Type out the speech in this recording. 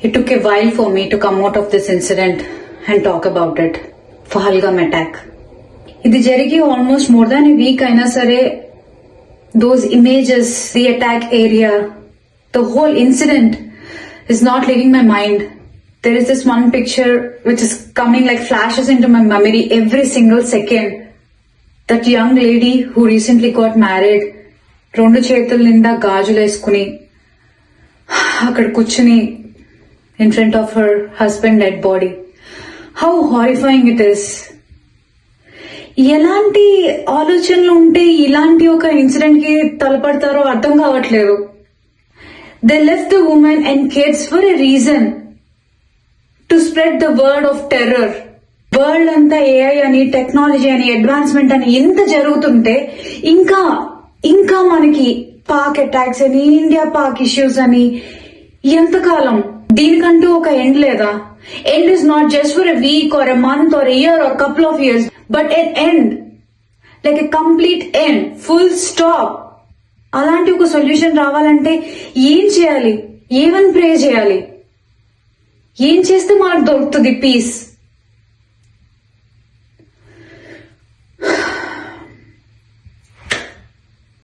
It took a while for me to come out of this incident and talk about it. Pahalgam attack. ఇది జరిగి almost more than a week అయినా సరే those images, the attack area, the whole incident is not leaving my mind. There is this one picture which is coming like flashes into my memory every single second. That young lady who recently got married, రెండు చేతుల నిండా గాజులు వేసుకుని అక్కడ కూర్చుని in front of her husband dead body. How horrifying it is. ఎలాంటి ఆలోచనలు ఉంటే ఇలాంటి ఒక ఇన్సిడెంట్ కి తలపడతారో అర్థం కావట్లేదు. They left the woman and kids for a reason. To spread the word of terror. World అంతా ఏఐ అని టెక్నాలజీ అని అడ్వాన్స్మెంట్ అని ఎంత జరుగుతుంటే ఇంకా మనకి పాక్ అటాక్స్ అని ఇండియా పాక్ ఇష్యూస్ అని ఎంతకాలం దీనికంటూ ఒక ఎండ్ లేదా? End is not just for a week or a month or a year are couple of years but an end, like a complete end, full stop. అలాంటి ఒక సొల్యూషన్ రావాలంటే ఏం చేయాలి? ఏమని ప్రే చేయాలి? ఏం చేస్తే మనకు దొరుకుతుంది పీస్?